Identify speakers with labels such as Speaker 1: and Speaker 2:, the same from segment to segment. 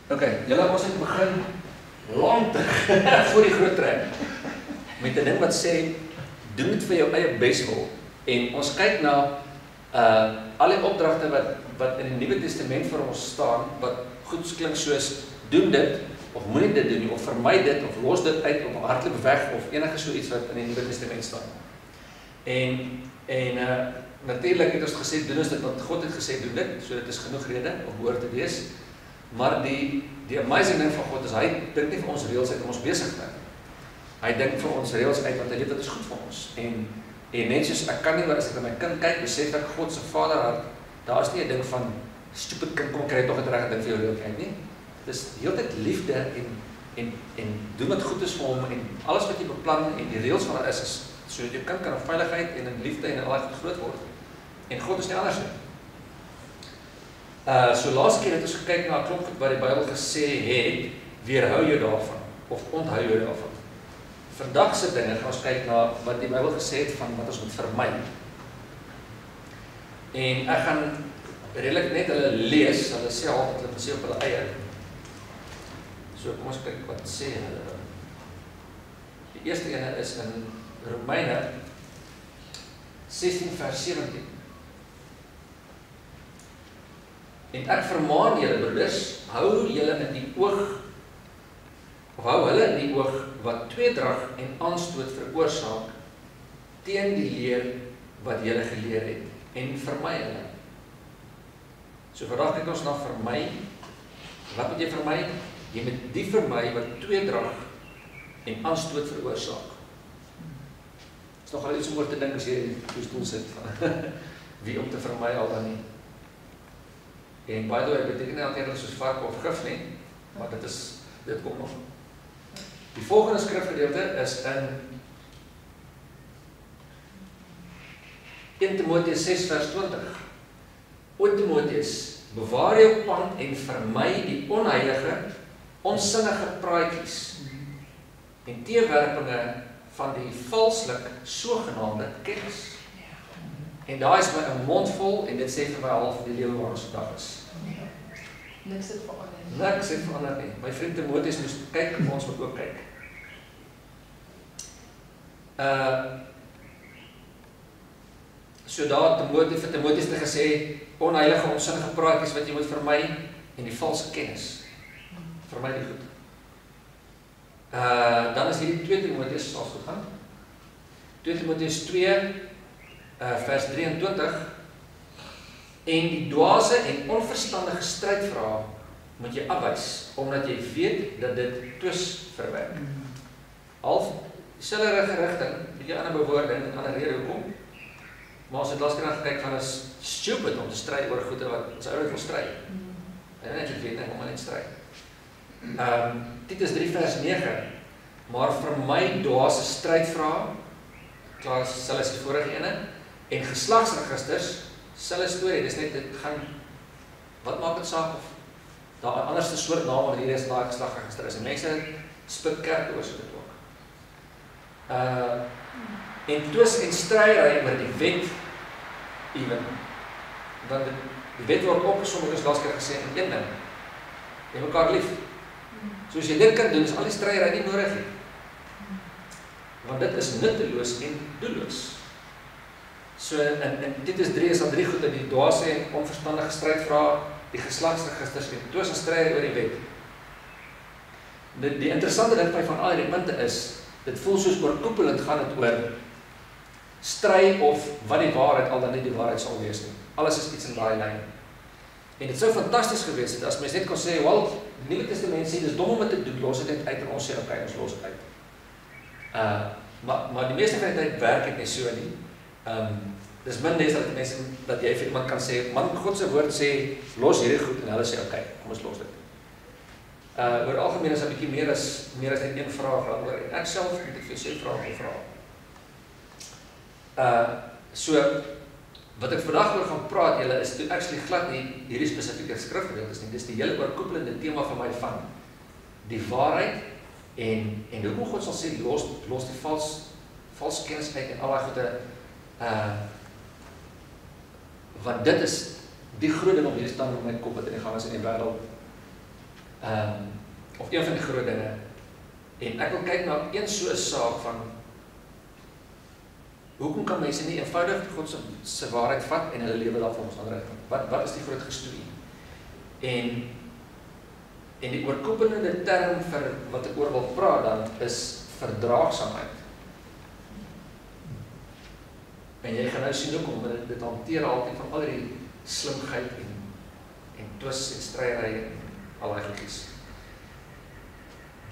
Speaker 1: Julle ons het begin lang terug voor die groot trek met 'n ding wat sê doen dit vir jou eie beswil. En ons kyk na al die opdragte wat in die Nuwe Testament vir ons staan, wat goed klink soos doen dit of moenie dit doen nie, of vermy dit of los dit uit of hardloop weg of enige so iets wat in die Nuwe Testament staan. En natuurlik het ons gesê doen ons dit wat God het gesê doen dit, so dit is genoeg rede om behoort te wees. Maar die amazing ding van God is hy dink nie vir ons reëls uit om ons besig te hou. Hy dink vir ons reëls uit want hy weet wat is goed vir ons. En net soos ek kan nie maar as ek na my kind kyk, besef ek God se vaderhart, daar is nie 'n ding van stupid kind, kom kry tog het reg ding vir jou reël nie. Dit is heeltyd liefde en doen wat goed is vir hom en alles wat jy beplan en die reëls van is sodat jou kind kan in veiligheid en in liefde en in al die groot word. En God is nie anders nie. So laas keer het ons gekyk na 'n klomp goed wat die Bybel gesê het, weerhou jou daarvan of onthou jou daarvan. Vandag se dinge gaan ons kyk na wat die Bybel gesê het van wat ons moet vermy. En ek gaan redelik net hulle lees, hulle sê altyd hulle sê op hulle eie. So kom ons kyk wat sê hulle. Die eerste ene is in Romeine 16 vers 17. En ek vermaan julle broeders, hou julle in die oog, of hou hulle in die oog wat tweedrag en aanstoot veroorsaak teen die leer wat julle geleer het en vermy hulle. So vandag kyk ons na vermy. Wat moet jy vermy? Jy moet die vermy wat tweedrag en aanstoot veroorsaak. Is nogal iets om oor te dink as jy in die stoel sit van wie om te vermy al dan nie. En by the way, beteken nie altyd soos vark of gif nie, maar dit kom nog. Die volgende skrifgedeelte is in 1 Timoteus 6 vers 20. O Timoteus, bewaar jou pand en vermy die onheilige, onsinnige praatjies en teewerpinge van die valslik sogenaamde kennis. En daar is my 'n mond vol en dit sê vir my half die lewe waar ons vandag is.
Speaker 2: Niks het verander.
Speaker 1: Niks het verander nie. My vriend Timoteus moes kyk en ons moet ook kyk. So daar vir Timoteus het gesê onheilige onsinnige praatjies wat jy moet vermy en die valse kennis. Vermy dit goed. Dan is hierdie 2 Timoteus as goed gaan. 2 Timoteus 2 vers 23 en die dwaase en onverstandige strydvrae moet jy afwys omdat jy weet dat dit twis verwek. Half dieselfde rigting, bietjie ander bewoording en ander rede hoekom. Maar as jy laas keer gekyk van is stupid om te stry oor goede wat ons ouers wil stry. En net jy weet net om net stry. Titus 3 vers 9. Maar vermy dwaase strydvrae, klaar sal is die vorige ene. En geslagsregisters, selfe storie, dis net dit gaan wat maak dit saak of daar 'n anderste soort naam wat hier is daai geslagsregister is. En mense spit kerke oor so dit ook. En twis en stryery oor die wet ewen. Want die wet word opgesom het ons laas keer gesê in een ding. Jy mekaar lief. So as jy dit kan doen, is al die stryery nie nodig nie. Want dit is nutteloos en doelloos. So in Titus 3 is daar 3 goede, die dwaase en onverstandige strydvrae, die geslagsregisters en twis en stryery oor die wet. Die interessante ding van al die punte is, dit voel soos oorkoepelend gaan dit oor stry of wat die waarheid al dan nie die waarheid sal wees nie. Alles is iets in daai lyn. En dit sou fantasties gewees het as mens net kon sê, wel, die Nuwe Testament sê dis dom om dit te doen, los dit net uit en ons sê okay, ons los dit uit. Maar die meeste van die tyd werk dit nie so nie. Dis min des dat jy vir iemand kan sê, man, God se woord sê los hierdie goed en hulle sê okay, kom ons los dit. Oor algemeen is daar 'n bietjie meer as net een vraag daaroor. En ek self moet ek vir sê vra. So wat ek vandag oor gaan praat julle is toe actually glad nie hierdie spesifieke skrifgedeeltes nie. Dis die hele oorkoepelende tema van my van die waarheid en hoekom God sal sê los die vals kennis uit en al daai goede want dit is die groot ding om hier staan in my kop wat in die gang is in die wêreld Of een van die groot dinge. En ek wil kyk na een soort saak van hoekom kan mense nie eenvoudig God se waarheid vat en hulle lewe daar volgens aanrig? Wat is die groot gestorie? En die oorkoepelende term vir wat ek oor wil praat dan is verdraagsaamheid. En jy gaan nou sien hoekom dit hanteer altyd van al die slimheid en twis en stryery en al die goedjies.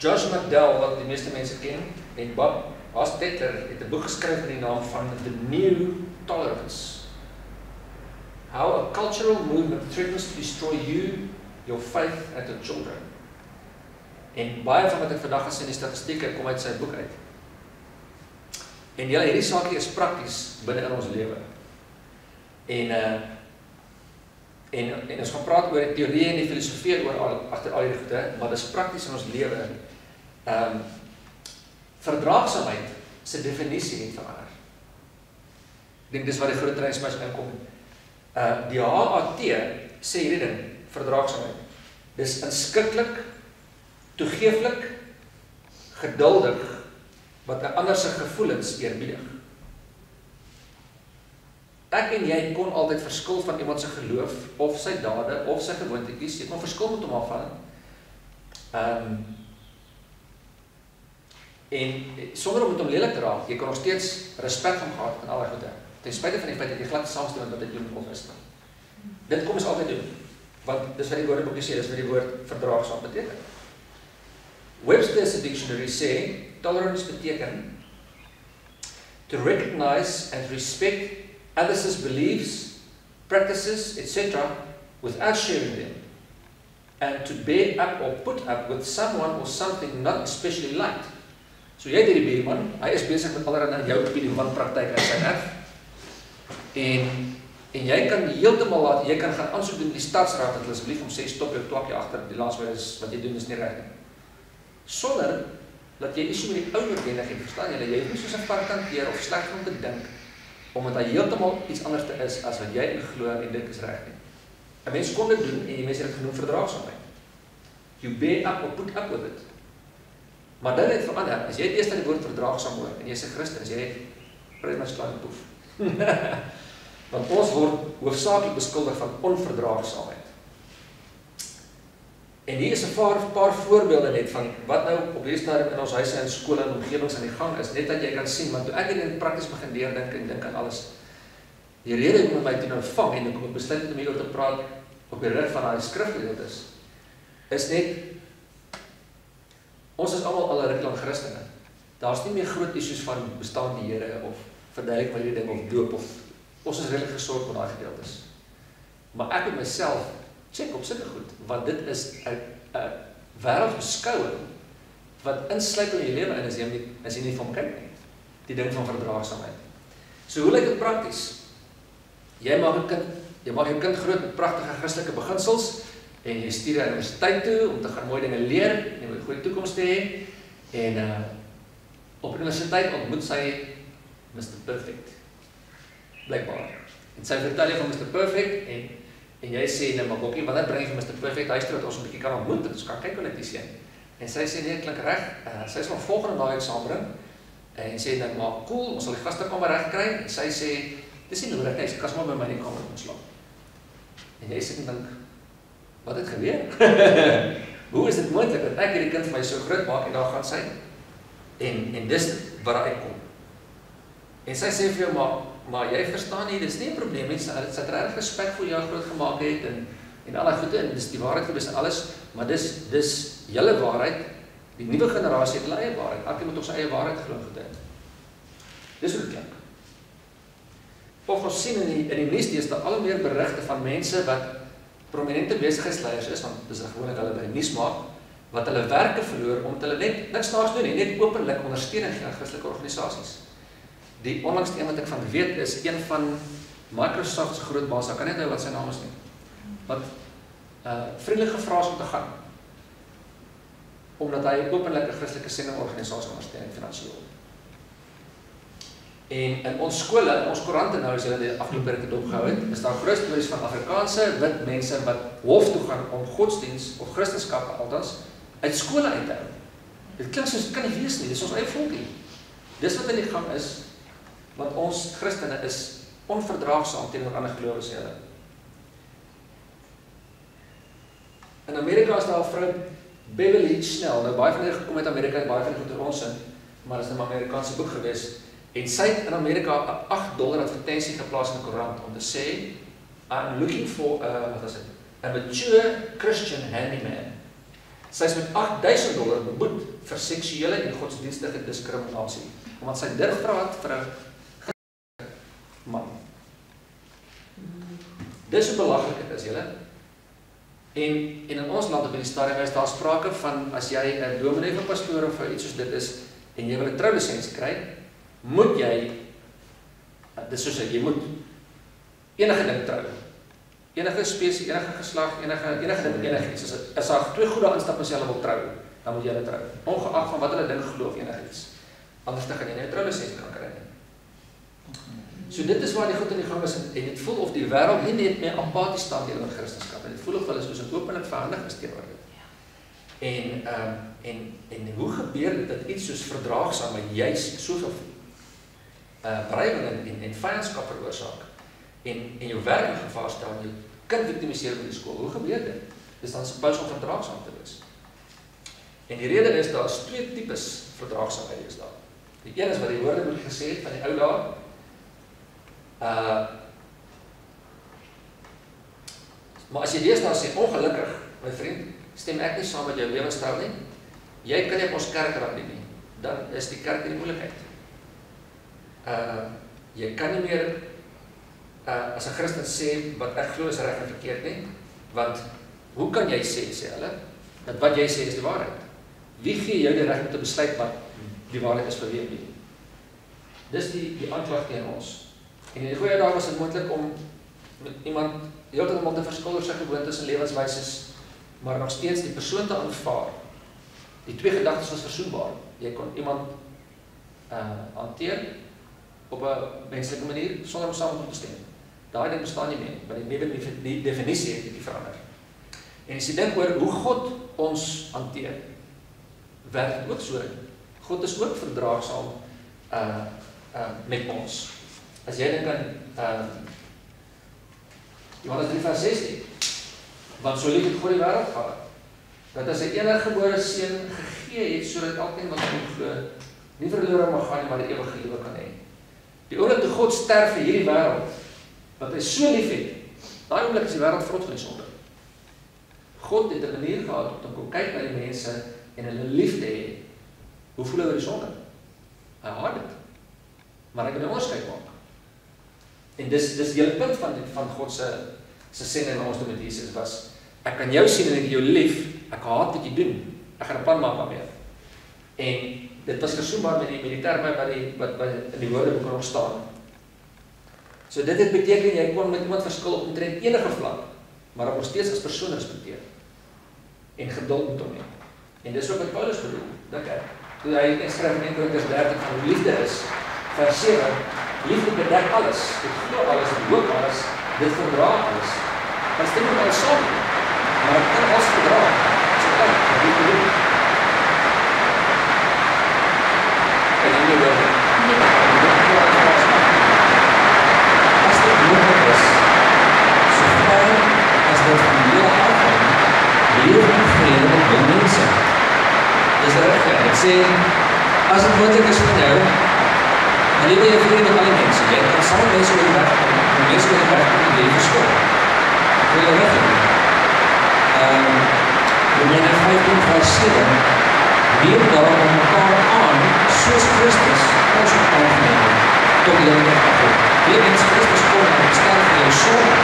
Speaker 1: Josh McDowell, wat die meeste mense ken, en Bob Hostetler het 'n boek geskryf met die naam van The New Tolerance. How a cultural movement threatens to destroy you, your faith and your children. En baie van wat ek vandag gesien die statistieke kom uit sy boek uit. En hierdie saakie is prakties binne in ons lewe. En ons gaan praat oor die teorie en die filosofie agter al hierdie goede, maar dit is prakties in ons lewe. Verdraagsaamheid se definisie het verander. Ek dink dis waar die groot reismes inkom. Die HAT sê hierdie ding, verdraagsaamheid. Dis inskikkelik, toegeeflik, geduldig, wat 'n ander se gevoelens eerbiedig. Ek en jy kon altyd verskil van iemand se geloof, of sy dade, of sy gewoontetjies. Jy kon verskil met hom afval. En sonder om met hom lelik te raak, jy kan nog steeds respek van gehad in alle goede. Ten spyte van die feit dat jy glad saamstem met wat hy doen of is. Dit kom ons altyd doen. Want dis wat die Woordeboekie sê, dis wat die woord verdraagsaam beteken. Webster's dictionary sê, tolerance beteken to recognize and respect others' beliefs, practices, etc. without sharing them, and to bear up or put up with someone or something not especially liked. So jy het hierdie buurman, hy is besig met allerlei jou opinie van praktyk in sy erf. En jy kan heeltemal laat, jy kan gaan aansoek doen die stadsraad dat hulle asseblief om sê stop jou twakkie agter, die laaste wat jy doen is nie reg nie. Sonder dat jy issue met die ou noodwendigheid, verstaan jy nie soos 'n vark hanteer of sleg om te dink, omdat hy heeltemal iets anders te is as wat jy in glo en dink is reg nie. 'n Mens kon dit doen en die mense het dit genoem verdraagsaamheid. You bear up or put up with it. Maar dit het verander. As jy het eers aan die woord verdraagsaam hoor en jy is 'n Christen, as jy pret my slaan poef. Want ons word hoofsaaklik beskuldig van onverdraagsaamheid. En hier is 'n paar voorbeelde net van wat nou op hierdie stadium in ons huise en skole en omgewings aan die gang is, net dat jy kan sien, want toe ek hierdie prakties begin deurdink en dink aan alles, die rede hoekom my toe nou vang en hoekom ek besluit het om hieroor te praat op die rig van daai skrifgedeeltes is net, ons is almal al 'n ruk lank Christene. Daar's nie meer groot issues van bestaan die Here of verduidelik maar hierdie ding of doop of ons is redelik gesorg met daai gedeeltes. Maar ek het myself check op sulke goed, want dit is 'n wêreldbeskouing wat insluit in jou lewe in as jy nie van kyk nie. Die ding van verdraagsaamheid. So hoe lyk dit prakties? Jy mag jou kind groot met pragtige Christelike beginsels en jy stuur na universiteit toe om te gaan mooi dinge leer en 'n goeie toekoms te hê en op universiteit ontmoet sy Mr. Perfect. Blijkbaar. En sy vertel jy van Mr. Perfect en jy sê, nou maar Bokkie, wanneer bring jy vir Mr. Perfect huis toe dat ons 'n bietjie kan ontmoet en ons kan kyk hoe dit is. En sy sê, nee, klink reg, sy sal volgende naweek saambring en sê, nou maar cool, ons sal die gastekamer reg kry en sy sê, dis nie nodig nie, sy kan sommer by my in die kamer kom slaap. En jy sit en dink, wat het gebeur? Hoe is dit moontlik dat ek hierdie kind vir my so groot maak en daar gaan sy? En dis wat daar uitkom. En sy sê vir jou, maar jy verstaan nie, dis nie 'n probleem nie, sy het regtig respek vir jou groot gemaak het en al die goede, en dis die waarheid gewees en alles, maar dis julle waarheid, die nuwe generasie het hulle eie waarheid, elkeen moet op sy eie waarheid glo goed. Dis hoe dit klink. Of ons sien in die nuus deesdae al meer berigte van mense wat prominente besigheidsleiers is, want dis gewoonlik hulle by die nuus maak, wat hulle werke verloor omdat hulle net niks snaaks doen nie, net openlik ondersteuning gee aan Christelike organisasies. Die onlangste een wat ek van weet is een van Microsoft se groot baas, ek kan net nou wat sy naam is nie, wat vriendelik gevra is om te gaan, omdat hy openlik 'n Christelike sendingorganisasie ondersteun finansiëel. En in ons skole, in ons koerante nou, as julle die afgelope ruk het opgehou het, is daar groot stories van Afrikaanse wit mense wat hof toe gaan om godsdiens of Christendom althans uit skole uit te hou. Dit klink soos, kan nie wees nie, dis ons eie volkie. Dis wat in die gang is, want ons Christene is onverdraagsaam teenoor ander gelowiges. In Amerika is daar 'n vrou Beverly Snell, nou baie van hulle gekom uit Amerika, baie van hulle ons in, maar dit is 'n Amerikaanse boek gewees. En sy het in Amerika 'n $8 advertensie geplaas in 'n koerant om te sê, I'm looking for a mature Christian handyman. Sy is met $8,000 beboet vir seksuele en godsdienstige diskriminasie, omdat sy durf praat vir 'n man. Dis hoe belaglik dit is, julle. En in ons land op die stadium is daar sprake van, as jy 'n dominee of pastoor of iets soos dit is, en jy wil 'n troulisensie kry, moet jy, dis soos jy moet enige ding trou. Enige spesie, enige geslag, enige ding, enigiets. As daar 2 goede aanstap as jy hulle wil trou, dan moet jy hulle trou. Ongeag van wat hulle ding glo of enigiets. Anders dan gaan jy nie 'n troulisensie kan kry nie. So dit is waar die goed in die gang is, en dit voel of die wêreld nie net meer apaties staan teenoor Christendom, en dit voel of hulle soos 'n openlik verhandig is teenoor dit. En hoe gebeur dit dat iets soos verdraagsaamheid juis soveel breiding en vyandskap veroorsaak, en jou werk in gevaar stel, en jou kind victimiseer by die skool? Hoe gebeur dit? Dis dan supposed om verdraagsaam te wees. En die rede is, daar is 2 tipes verdraagsaamheid is daar. Die een is wat die Woordeboek gesê het van die ou dae, maar as jy deesdae sê, ongelukkig, my vriend, stem ek nie saam met jou lewenstyl nie, jy kan nie op ons kerk raak nie, dan is die kerk in die moeilikheid. Jy kan nie meer, as 'n Christen sê, wat ek glo is reg en verkeerd nie, want, hoe kan jy sê hulle, dat wat jy sê is die waarheid? Wie gee jou die reg om te besluit wat die waarheid is vir wie? Dis die aanklag teen ons. En in die goeie dae was dit moontlik om met iemand heeltemal te verskil oor sy gewoontes en lewenswyses, maar nog steeds die persoon te aanvaar. Die 2 gedagtes was versoenbaar. Jy kon iemand hanteer op 'n menslike manier sonder om saam te stem. Daai ding bestaan nie meer, want die definisie het bietjie verander. En as jy dink oor hoe God ons hanteer, werk dit ook so. God is ook verdraagsaam met ons. As jy dink aan Johannes 3:16, want so lief het God die wêreld gehad, dat hy sy eniggebore seun gegee het, sodat elkeen wat hom glo, nie verlore mag gaan nie, maar die ewige lewe kan hê. Die oomblik toe God sterf vir hierdie wêreld, wat hy so lief het, daai oomblik is die wêreld vrot van die sonde. God het 'n manier gehad om te kom kyk na die mense en hulle lief te hê. Hoe voel hy oor die sonde? Hy haat dit. Maar hy kan 'n onderskeid maak. En dis die hele punt van God se sending aan ons toe met Jesus was, ek kan jou sien en ek het jou lief, ek haat wat jy doen, ek gaan 'n plan maak daarmee. En dit was versoenbaar met die terme wat in die Woordeboek nog staan. So dit het beteken, jy kon met iemand verskil op omtrent enige vlak, maar hom steeds as persoon respekteer. En geduld met hom hê. En dis ook wat Paulus bedoel, dink ek. Toe hy skryf in 1 Korintiërs 13 van hoe liefde is, vers 7, liefde bedek alles, dit glo alles, dit hoop alles, dit verdra alles. Dan stem nie alles saam nie, maar dit kan alles verdra. So kan dit doen. En dan weer as dit moontlik is, so ver as dit van jou afhang, leef in vrede met jou mense. Dis reg, ek sê, as dit moontlik is van jou, en lewe jy vrede met alle mense, jy kan saam mense oor die weg, en mense oor die weg in die leven skop. Ek wil jou weg doen. Romeine 15 vers 7, neem daarom mekaar aan, soos Christus ons ook aangeneem het, tot die heiligheid van God. Weens Christus kom en bestel vir jou sonde,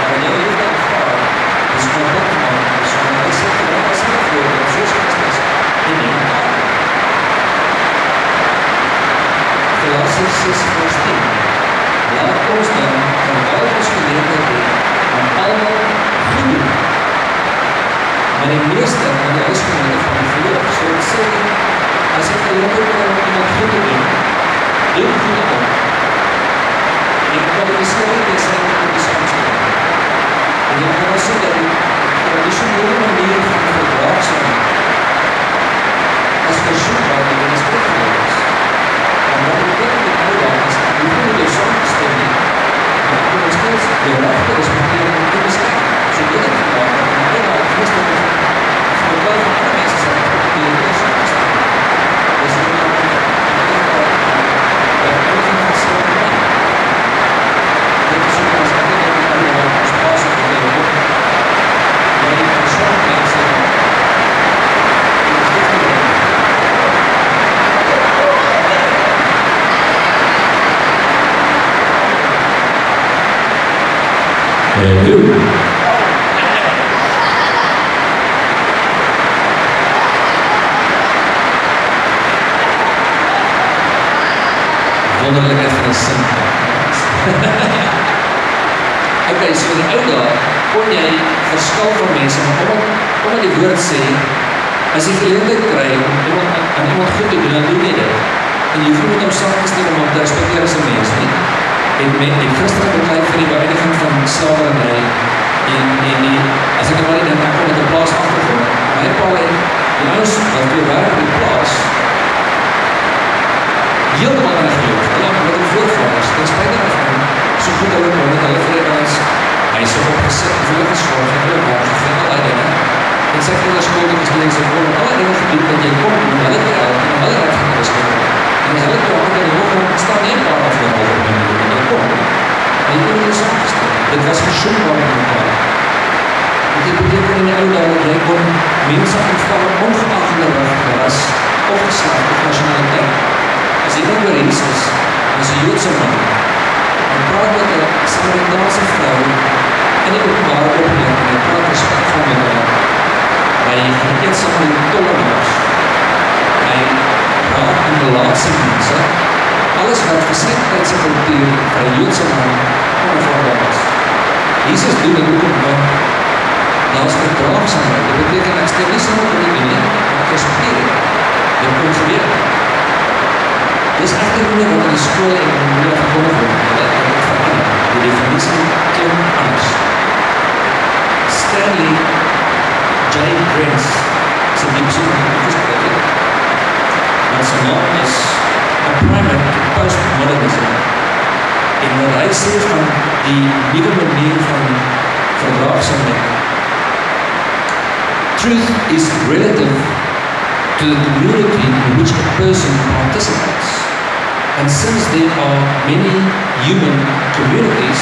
Speaker 1: maar jou liefde aanvaar, is contact te maak met die sonde. Hy sê vir jou as hy voorbeeld, soos Christus, en neem mekaar. Galasiërs 6 vers 10. Laat ons dan terwyl ons geleentheid het aan almal goed doen, maar die meeste aan die huisgemeente van die geloof. So ek sê, as ek geleentheid het om iemand goed te doen, Halleluja. Wonderlikheid van die sin. Okay, so in die ou dae kon jy verskil van mense, maar omdat die woord sê, as jy geleentheid kry om aan iemand goed te doen, dan doen jy dit. En jy hoef nie met hom saam te stem om te respekteer as 'n mens nie. En Christus beklei vir die beëindiging van slawerny en as ek maar dink, ek kom met 'n plaas agtergrond. My pa het die ouens wat weer werk op die plaas, heeltemal in geloof, hulle met hom voorvaders, ten spyte daarvan, so goed hulle kon met hulle vredens, hy is opgesit, hulle geschool, hulle maak, al die dinge, en sy kinders skuldig is nie, sy kon al die dinge gedoen, dat jy kom, en hulle te help, en hulle recht van hulle skuldig, en as hulle kom, in die hoogte, staan nie een paar af, en hulle kom, en jy kon hulle saamgestel, dit was versoenbaar met elkaar, dit beteken in die oude, dat jy kon mense ontvallen, ongeacht in die rug, ras, opgeslaagd, of nationaliteit, as jy dan oor Jesus, as 'n Joodse man, en praat met 'n Samaritaanse vrou, in die openbare opleiding, en hy praat respectvol met hulle, hy vergeet saam met die tollenaars, hy praat in die laatste mense, alles wat versekerdheidse kultuur vir 'n Joodse man onafhanklik is. Jesus doen dit ook om daar is verdraagsaamheid, dit beteken ek stem nie saam met die nie, ek respecteer dit, dit kon gebeur. Dit is echter nie wat in die school en in die middag gekondig word, dat het verander. Die definitie klink anders. Stanley J. Prince is een diepzoek opgeskryf. Maar sy naam is A Primer to Postmodernism. En wat hy sê van die nieuwe manier van verdraagsaamheid. Truth is relative to the community in which a person participates. And since there are many human communities,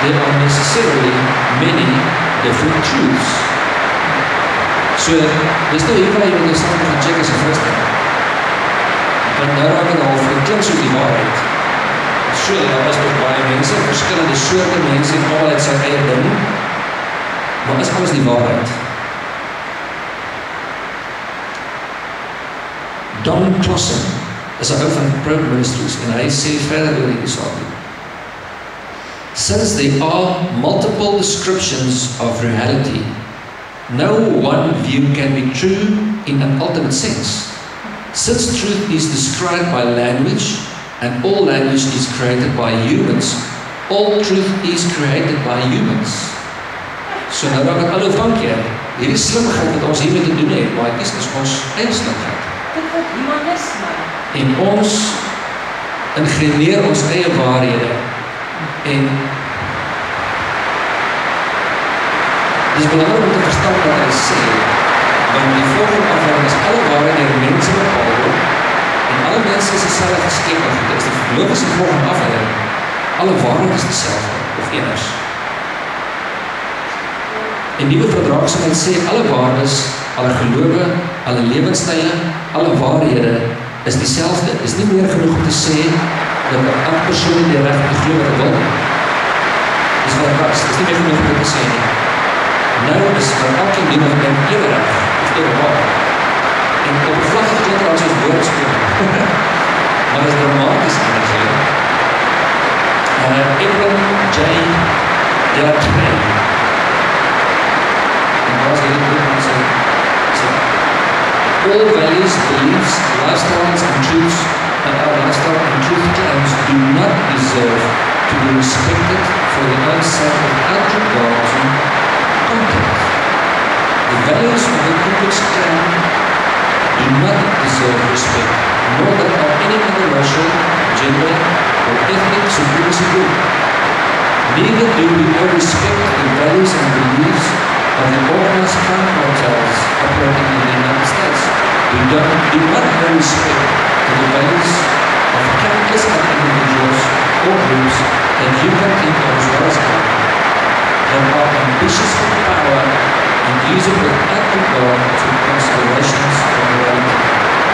Speaker 1: there are necessarily many different truths. So, dis nou hier waar jy met jouself gaan check as 'n Christen. Want nou raak het al verklink soos die waarheid. So, daar is nog baie mense, verskillende soorte mense, en almal het sy eie ding, maar is alles die waarheid? Don Clausen is 'n ou van Probe Ministries en hy sê verder oor hierdie saak. Since there are multiple descriptions of reality, no one view can be true in an ultimate sense. Since truth is described by language and all language is created by humans, all truth is created by humans. So nou raak het al hoe vankeer, hierdie slimheid wat ons hiermee te doen het, maar het is ons eie slimheid. En ons ingenieur ons eie waarhede en dis belangrik om te verstaan wat hy sê, want die volgende afleiding is alle waarhede deur mense bepaal word en alle mense is dieselfde geskep, dit is die logiese volgende afleiding, alle waarhede is dieselfde of eners. En nuwe verdraagsaamheid sê alle waardes, alle gelowe, alle lewenstyle, alle waarhede is dieselfde. Is nie meer genoeg om te sê dat elke persoon die reg te glo wat hy wil. Dis wat was, is nie meer genoeg om te sê nie. Nou is vir elke iemand een ewe reg, of ewe waar. En op die vlak klink als ons woordspeel. Maar dit is dramatisch anders. Edwin J. Deltray. En daar is hierdie boek en sê, all values, beliefs, lifestyles and truths and our lifestyle and truth claims do not deserve to be respected for their own sake without regard to content. The values of the Ku Klux Klan do not deserve respect, nor that of any other racial, gender, or ethnic supremacy group. Neither do we owe respect to the values and beliefs of the organized crime cartels operating in the United States. We do not owe respect to the values of countless other individuals or groups that you can think of as well as God, that are ambitious for power and use it without regard to considerations of morality.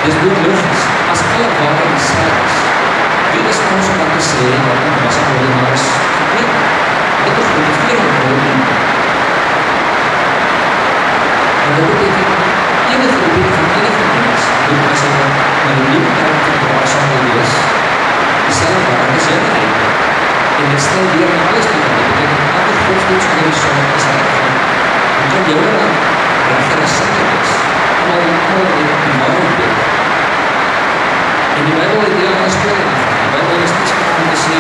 Speaker 1: Dis goed logisch, as alle waarheid slechts, wie is ons om te sê dat ons as moordenaars geweet? Dit is goed, die vleerende dit stel weer in alles toe. Dit beteken elke godsdienst in die saam is uitgaan. En kan jou dan rechter as sinkel is. Allemaal die Bible beeld. En die Bible het heel aanspreek. Die Bible is nie skrik om te sê,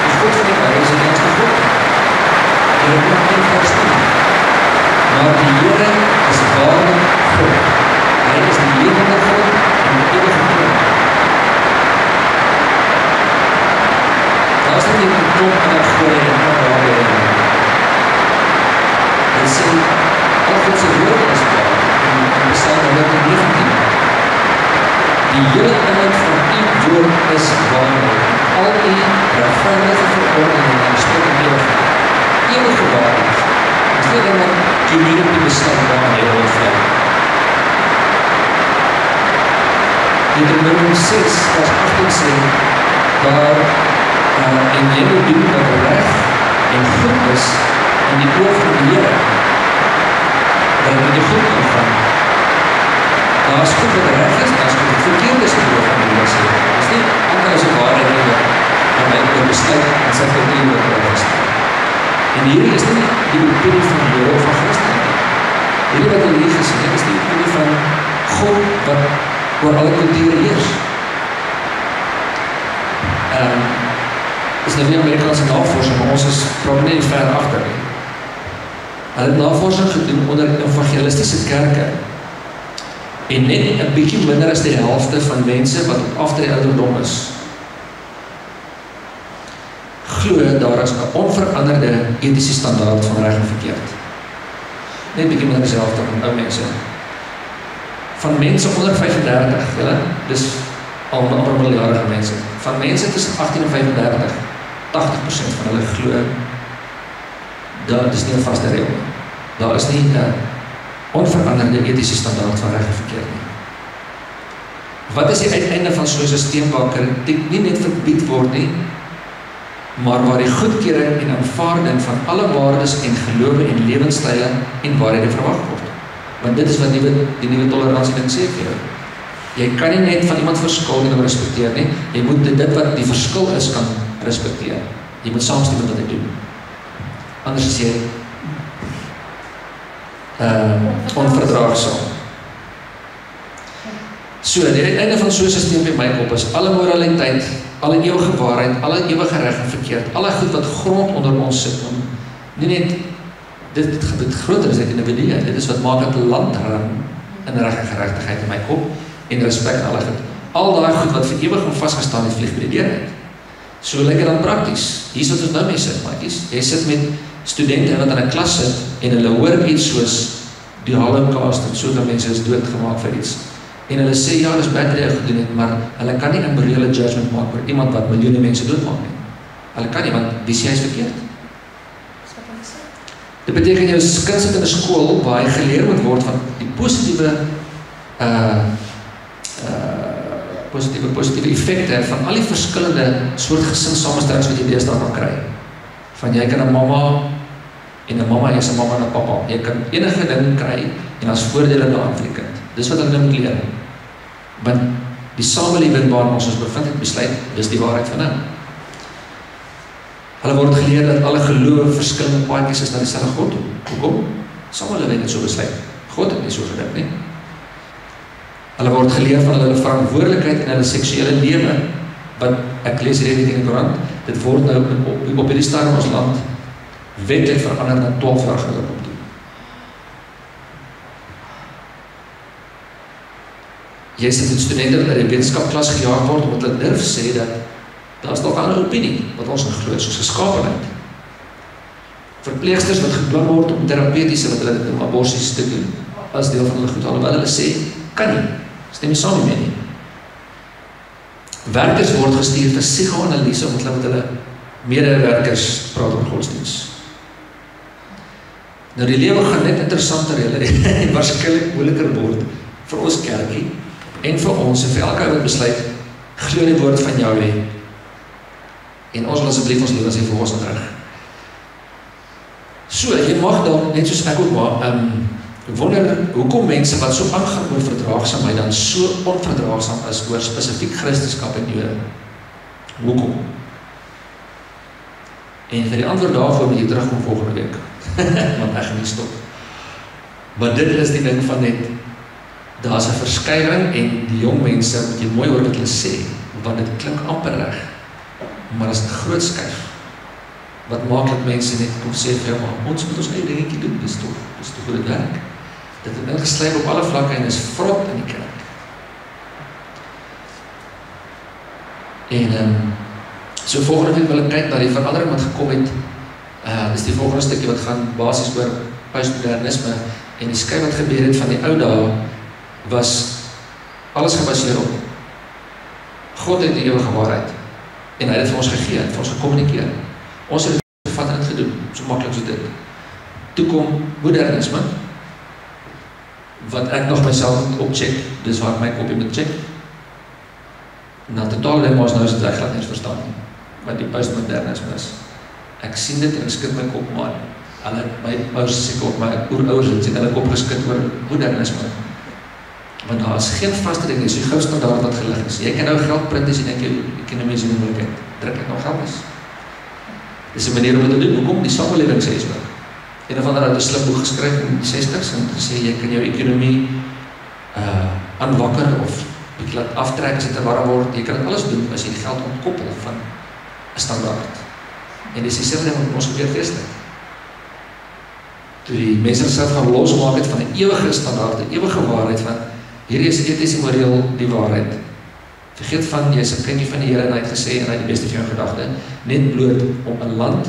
Speaker 1: die God van die Bible is die enigste God. En dit moet nie verstaan. Maar die Here is waarlik God. Hy is die lewende God en die ewige God. Daar is nie die klop en die goeie en die waarde en dit sê, al God sy woord is waar, in Psalm 119. Die hele inhoud van die woord is waarheid. Al die rechtvaardige verordeningen en stuk en ewige waarheid. Het is nie dan wat community besluit waar hy wil vry. Deuteronomium 6 vers 18 sê, daar en jy moet doen wat reg en goed is in die oog van die Here, dat het met die goed kan gaan. Daar is goed wat reg is, daar is goed wat verkeerd is in die oog van die Here sê. Dit is nie anker as een waarheid nie wat my besluit en sê vir die wat reg is. En hierdie is nie die opinie van die Here of van Christen. Hierdie wat hulle hier gesê het, is die opinie van God wat oor alle kulture heers. Is nou nie Amerikaanse navorsing, maar ons is probably nie ver agter nie. Hulle het navorsing gedoen onder evangelistische kerke en net 'n bietjie minder as die helfte van mense wat op aftree ouderdom is, glo daar is 'n onveranderde etiese standaard van reg en verkeerd. Net bietjie minder as die helfte van ou mense. Van mense onder 35, dis al amper miljardige mense, van mense tussen 18 en 35, 80% van hulle glo, dat is nie 'n vaste reël nie. Daar is nie 'n onveranderde etiese standaard van reg en verkeerd nie. Wat is die uiteinde van so 'n sisteem waar kritiek nie net verbied word nie, maar waar die goedkeuring en aanvaarding van alle waardes en gelowe en lewenstyle en waarhede verwag word? Want dit is wat die nuwe toleransie ding sê vir jou. Jy kan nie net van iemand verskil en hom respekteer nie. Jy moet dit wat die verskil is kan respekteer. Jy moet saamstem met wat hy doen. Anders is jy onverdraagsaam. So, die uiteinde van so'n systeem by my kop is alle moraliteit, alle ewige waarheid, alle ewige reg en verkeerd, alle goed wat grond onder ons sit, om nie net dit groter is uit individue, dit is wat maak dat land ram in reg en geregtigheid in my kop en respect alle goed. Al daai goed wat vir ewig en vastgestaan het, vlieg by die deur uit. So lyk dit dan prakties. Hier is wat ons nou mee sit, maatjies. Jy sit met studente wat in 'n klas sit en hulle hoor iets soos die Holocaust en soveel mense is doodgemaak vir iets. En hulle sê ja, dis baie reg gedoen het, maar hulle kan nie 'n morele judgment maak oor iemand wat miljoene mense doodmaak nie. Hulle kan nie, want wie sê hy is verkeerd? Dit beteken jou kind sit in 'n skool waar hy geleer moet word van die positiewe effekte van al die verskillende soort gesinssamenstellings wat jy deesdae kan kry. Van jy kan 'n mamma en 'n mamma is 'n mamma en 'n pappa. Jy kan enige ding kry en as voordele daaraan vir die kind. Dis wat hulle nou moet leer. Want die samelewing waarin ons bevind het besluit, dis die waarheid van nou. Hulle word geleer dat alle geloof verskillende paadjies is na dieselfde God. Hoekom? Samelewing het so besluit. God het nie so gedink nie. Hulle word geleer van hulle verantwoordelikheid en hulle seksuele lewe, wat ek lees hierdie in die Koran, dit word nou op hierdie stadium in ons land wetlik verander na 12 jaar geluk op toe. Jy sit met studente wat uit die wetenskapklas gejaag word, omdat hulle durf sê dat daar is nog 'n ander opinie wat ons in glo, soos geskapenheid. Verpleegsters wat geplan word om terapeutiese wat hulle noem aborsies te doen, as deel van hulle goed, alhoewel hulle sê, kan nie, stem nie saam mee nie. Werkers word gestuur vir psigoanalise, omdat hulle met hulle medewerkers praat oor godsdienst. Nou die lewe gaan net interessanter en waarskynlik moeiliker word vir ons kerkie, en vir ons, en vir elke wat besluit, glo die woord van jou nie. En ons wil asseblief ons lewens vir ons terug. So, jy mag dan, net soos ek ook maar, wonder, hoekom mense wat so aangaan oor verdraagsaamheid dan so onverdraagsaam is oor spesifiek Christendom en Jode. Hoekom?
Speaker 3: En vir die antwoord daarvoor moet jy terugkom volgende week. Want ek gaan nie stop. Maar dit is die ding van net, daar is 'n verskywing en die jong mense, moet jy mooi hoor wat hulle sê, want dit klink amper reg, maar as 'n groot skuif. Wat maak dat mense net kom sê vir jou, maar ons moet ons eie dingetjie doen, dis toch hoe dit werk. Dit het ingeslyp op alle vlakke en is vrot in die kerk. En so volgende week wil ek kyk na die verandering wat gekom het. Dis die volgende stukkie wat gaan basies oor postmodernisme en die skei wat gebeur het van die ou dae was alles gebaseer op God het die ewige waarheid en hy het dit vir ons gegee, het vir ons gekommunikeer. Ons het dit gevat en het gedoen, so maklik so dit. Toe kom modernisme, wat ek nog myself moet opcheck, dis waar ek my kopie moet check. Na totaal ding was nou is dit ek glad nie verstaan nie, wat die postmodernisme is. Ek sien dit en ek skud my kop, maar hulle, my ouders sê op, my oerouers het hulle kop geskud oor modernisme. Want daar is geen vaste ding, dis die gou standaard wat gelig is. Jy kan nou geld print as jy dink jy ekonomie se moontlikheid. Druk ek nog geld is. Dis 'n manier om dit te doen. Hoekom? Die samelewing sê so. Een of ander het 'n slim boek geskryf in die 60s en gesê jy kan jou ekonomie aanwakker of bietjie laat aftrek as dit te warm word. Jy kan dit alles doen as jy die geld ontkoppel van 'n standaard. En dis dieselfde ding wat ons gebeur geestelik. Toe die mense self gaan losmaak het van 'n ewige standaard, 'n ewige waarheid van hierdie is eties en moreel die waarheid. Vergeet van jy is 'n kindjie van die Here en hy het gesê en hy het die beste vir jou gedagte, net bloot om 'n land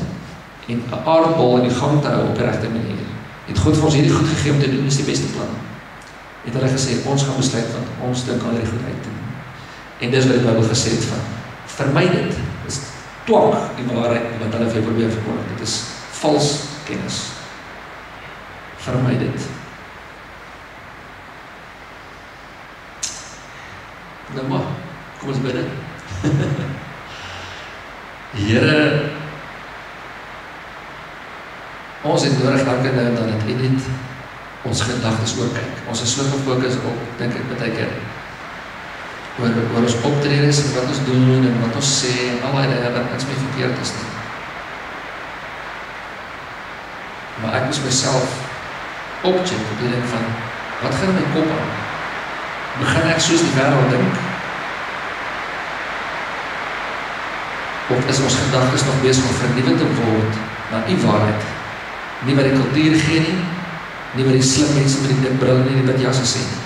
Speaker 3: en 'n aardbol in die gang te hou op die regte manier. Het God vir ons hierdie goed gegee om te doen, is die beste plan. Het hulle gesê, ons gaan besluit van ons dink al hierdie goed uit te doen. En dis wat die Bybel gesê het van, vermy dit. Dis twak die waarheid wat hulle vir jou probeer verkondig. Dit is vals kennis. Vermy dit. Nou maar, kom ons bidde. Here, ons het nodig elke nou dat dit net ons gedagtes oorkyk. Ons is so gefokus op, dink ek baie keer, oor ons optredes en wat ons doen en wat ons sê en al die dinge wat niks meer verkeerd is nie. Maar ek moes myself opcheck op die ding van, wat gaan in my kop aan? Begin ek soos die wêreld dink? Of is ons gedagtes nog besig om vernuwend te word na u waarheid? Nie wat die kultuur gee nie wat die slim mense met die dik bril nie wat jasse sê nie.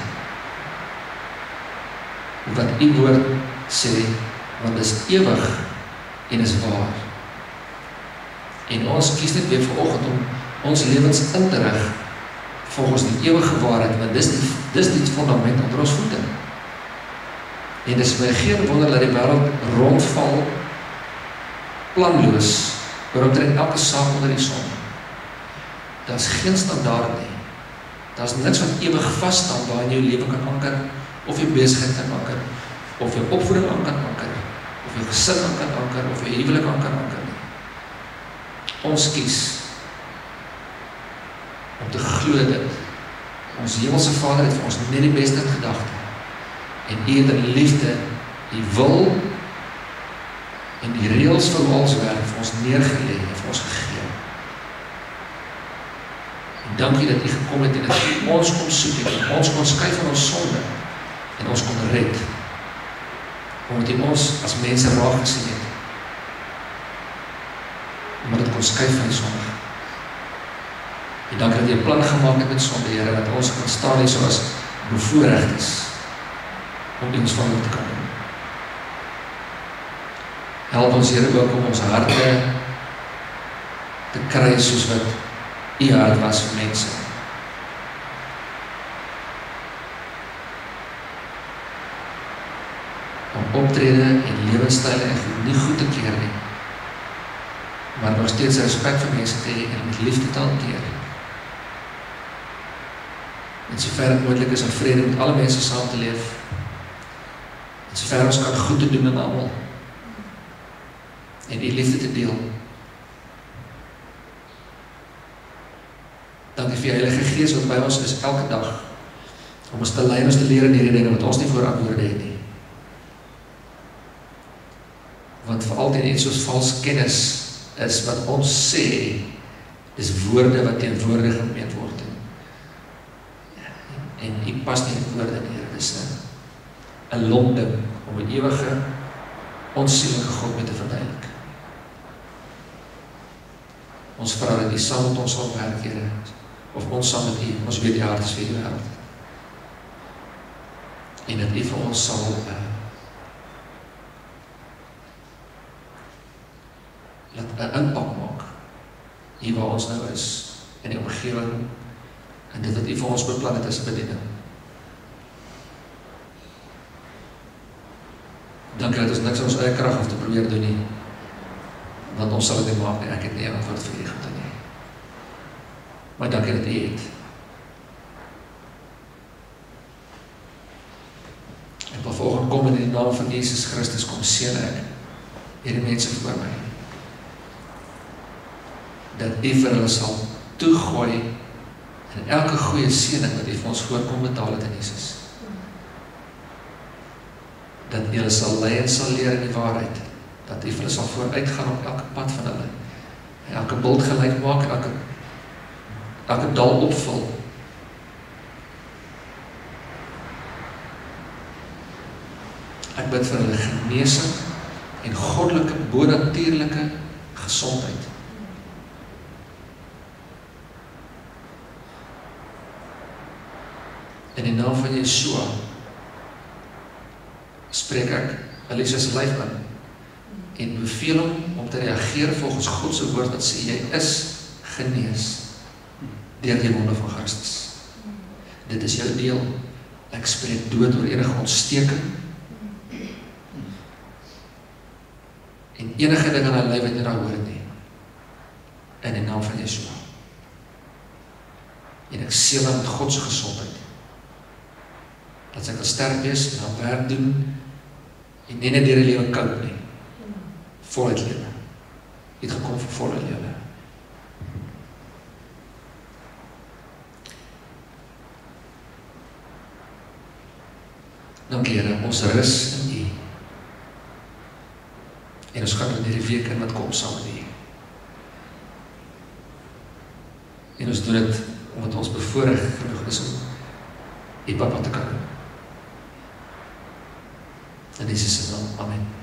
Speaker 3: Wat u woord sê, want dis ewig en is waar. En ons kies net weer vanoggend om ons lewens in te rig volgens die ewige waarheid, want dis die fundament onder ons voete. En dis my geen wonder dat die wêreld rondval planloos oor omtrent elke saak onder die son. Daar is geen standaard nie. Daar is niks wat ewig vasstaan waar in jou lewe kan anker, of jou besigheid kan anker, of jou opvoeding aan kan anker, of jou gesin aan kan anker, of jou huwelik aan kan anker nie. Ons kies om te glo dit. Ons hemelse Vader het vir ons net die beste gedagte. En U het in liefde die wil en die reëls vir ons werk vir ons neergelê en vir ons gegee. En dankie dat U gekom het en dat U ons kom soek en ons kon skei van ons sonde en ons kon red. Omdat U ons as mense raak gesien het. Omdat dit kon skei van die sonde. En dankie dat U 'n plan gemaak het met sonde, Here, dat ons kan staan hier soos bevoorreg is om ons van U te kan doen. Help ons, Here, ook om ons harte te kry soos wat U hart was vir mense. Om optrede en lewenstyle en nie goed te keer nie, maar nog steeds respek vir mense te hê en met liefde te hanteer. En sover dit moontlik is in vrede met alle mense saam te leef. En sover ons kan goed te doen aan almal. En die liefde te deel. Dankie vir die Heilige Gees wat by ons is elke dag. Om ons te lei en ons te leer in hierdie dinge wat ons nie voor antwoorde het nie. Want vir altyd iets soos vals kennis is wat ons sê, dis woorde wat teenwoordig gemeen word. En U pas nie in woorde nie, dis 'n lomding om 'n ewige, onsielike God mee te verduidelik. Ons vra dat U saam met ons sal werk, Here, of ons saam met U, ons weet die hart is vir die wêreld. En dat U vir ons sal laat 'n impak maak hier waar ons nou is, in die omgewing, en dit wat U vir ons beplan het as 'n bediening. Dankie dat ons niks aan ons eie krag hoef te probeer doen nie, want ons sal dit nie maak nie, ek het nie 'n antwoord vir U gehad nie. Maar dankie dat U het. En wil vanoggend kom in die naam van Jesus Christus, kom seën ek hierdie mense voor my, dat U vir hulle sal toegooi en elke goeie seëning wat U vir ons voorkom betaal het in Jesus. Dat U hulle sal lei en sal leer in die waarheid. Dat U vir hulle sal vooruitgaan op elke pad van hulle. En elke bult gelyk maak, elke dal opvul. Ek bid vir hulle genesing en goddelike, bonatuurlike gesondheid. In die naam van Yeshua spreek ek Alicia se lyf aan en beveel hom om te reageer volgens God se woord wat sê jy is genees deur die wonde van Christus. Dit is jou deel. Ek spreek dood oor enige ontsteking en enige ding in haar lyf wat nie daar hoor nie. In die naam van Yeshua. En ek seël haar met God se gesondheid. Dat sy kan sterk wees en haar werk doen en nie net deur die lewe koud nie. Voluit lewe. Jy het gekom vir voluit lewe. Dankie Here, ons rus in U. En ons gaan in hierdie week in wat kom saam met U. En ons doen dit omdat ons bevoorreg genoeg is om U papa te kan doen. In Jesus se naam, amen.